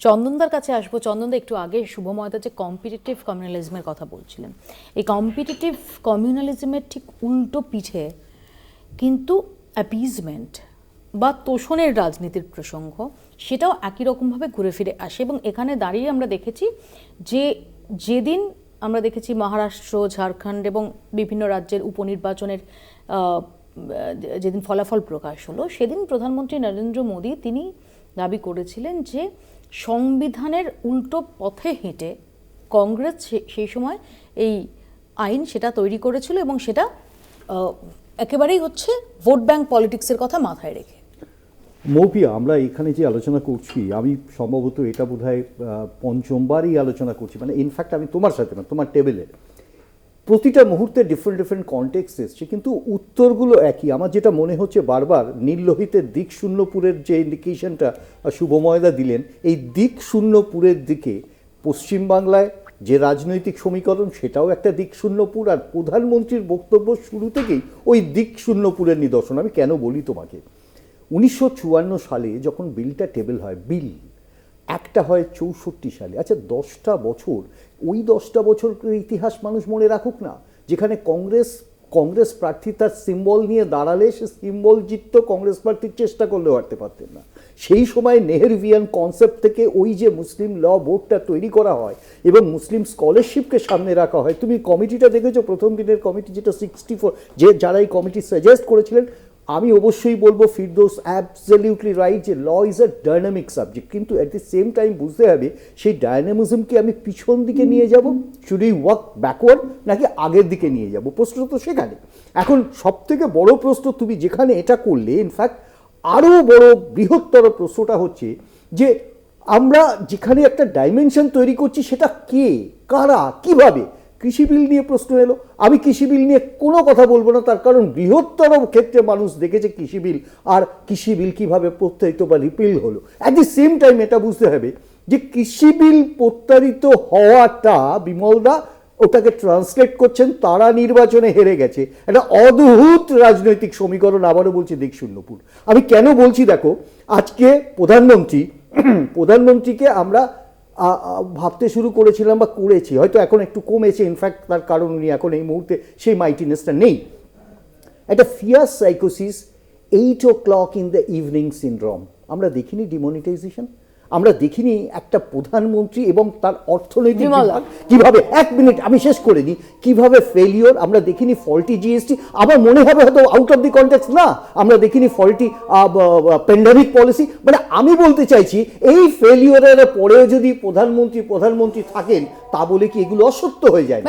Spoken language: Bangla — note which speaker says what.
Speaker 1: চন্দনদার কাছে আসবো। চন্দনদা, একটু আগে শুভময়দা যে কম্পিটিটিভ কমিউনালিজমের কথা বলছিলেন, এই কম্পিটিটিভ কমিউনালিজমের ঠিক উল্টো পিঠে কিন্তু অ্যাপিজমেন্ট বা তোষণের রাজনীতির প্রসঙ্গ, সেটাও একই রকমভাবে ঘুরে ফিরে আসে। এবং এখানে দাঁড়িয়ে আমরা দেখেছি যে যেদিন আমরা দেখেছি মহারাষ্ট্র, ঝাড়খণ্ড এবং বিভিন্ন রাজ্যের উপনির্বাচনের যেদিন ফলাফল প্রকাশ হলো, সেদিন প্রধানমন্ত্রী নরেন্দ্র মোদী তিনি দাবি করেছিলেন যে সংবিধানের উল্টো পথে হেঁটে কংগ্রেস সেই সময় এই আইন সেটা তৈরি করেছিল এবং সেটা একেবারেই হচ্ছে ভোট ব্যাংক পলিটিক্সের কথা মাথায় রেখে।
Speaker 2: মৌপিয়া, আমরা এখানে যে আলোচনা করছি, আমি সম্ভবত এটা বোধহয় পঞ্চমবারই আলোচনা করছি, মানে ইনফ্যাক্ট আমি তোমার সাথে না, তোমার টেবিলে প্রতিটা মুহূর্তে ডিফারেন্ট কনটেক্সট এসছে, কিন্তু উত্তরগুলো একই। আমার যেটা মনে হচ্ছে বারবার নীললোহিতের দিক শূন্যপুরের যে ইন্ডিকেশনটা শুভময়দা দিলেন, এই দিক শূন্যপুরের দিকে পশ্চিমবাংলায় যে রাজনৈতিক সমীকরণ সেটাও একটা দিক শূন্যপুর, আর প্রধানমন্ত্রীর বক্তব্য শুরু থেকেই ওই দিক শূন্যপুরের নিদর্শন। আমি কেন বলি তোমাকে, 1954 সালে যখন বিলটা টেবিল হয়, বিল একটা হয় 64 সালে। আচ্ছা, 10টা বছর, ওই 10টা বছরের ইতিহাস মানুষ মনে রাখুক না, যেখানে কংগ্রেস প্রার্থী তার সিম্বল নিয়ে দাঁড়ালে সে সিম্বল জিতত, কংগ্রেস প্রার্থীর চেষ্টা করলেও হারতে পারতেন না। সেই সময় নেহেরুভিয়ান কনসেপ্ট থেকে ওই যে মুসলিম ল বোর্ডটা তৈরি করা হয় এবং মুসলিম স্কলারশিপকে সামনে রাখা হয়। তুমি কমিটিটা দেখেছো, প্রথম দিনের কমিটি যেটা 64, যে যারা এই কমিটি সাজেস্ট করেছিলেন, আমি অবশ্যই বলবো ফিরদৌস অ্যাবসলিউটলি রাইট যে law is a dynamic subject, কিন্তু অ্যাট দি সেম টাইম বুঝতে হবে সেই ডায়নামিজমকে আমি পিছন দিকে নিয়ে যাব, শুড উই ওয়ার্ক ব্যাকওয়ার্ড, নাকি আগের দিকে নিয়ে যাব? প্রশ্ন তো সেখানে। এখন সব থেকে বড় প্রশ্ন, তুমি যেখানে এটা করলে, ইনফ্যাক্ট আরও বড় বৃহত্তর প্রশ্নটা হচ্ছে যে আমরা যেখানে একটা ডাইমেনশন তৈরি করছি, সেটা কে, কারা, কিভাবে? কৃষি বিল নিয়ে প্রশ্ন এলো, আমি কৃষি বিল নিয়ে কোনো কথা বলবো না, তার কারণ বৃহত্তর ক্ষেত্রে মানুষ দেখেছে কৃষি বিল, আর কৃষি বিল কীভাবে প্রত্যায়িত বা রিপিল হলো। অ্যাট দি সেম টাইম এটা বুঝতে হবে যে কৃষি বিল প্রত্যায়িত হওয়াটা, বিমলদা ওটাকে ট্রান্সলেট করছেন তারা নির্বাচনে হেরে গেছে, একটা অদ্ভুত রাজনৈতিক সমীকরণ। আবারও বলছি দিক শূন্যপুর। আমি কেন বলছি দেখো, আজকে প্রধানমন্ত্রীকে আমরা ভাবতে শুরু করেছিলাম বা করেছি, হয়তো এখন একটু কমেছে, ইনফ্যাক্ট তার কারণ উনি এখন এই মুহূর্তে সেই মাইটিনেসটা নেই। একটা ফিয়ার সাইকোসিস, 8 o'clock in the evening syndrome. আমরা দেখিনি ডিমনিটাইজেশন, আমরা দেখিনি একটা প্রধানমন্ত্রী এবং তার অর্থনৈতিক কিভাবে, এক মিনিট আমি শেষ করে দিই, কিভাবে ফেলিওর, আমরা দেখিনি ফল্টি জিএসটি, আমার মনে হবে হয়তো আউট অফ দি কনটেক্সট না, আমরা দেখিনি ফল্টি প্যান্ডেমিক পলিসি। মানে আমি বলতে চাইছি, এই ফেলিওরের পরেও যদি প্রধানমন্ত্রী থাকেন, তা বলে কি এগুলো অসত্য হয়ে যায় না?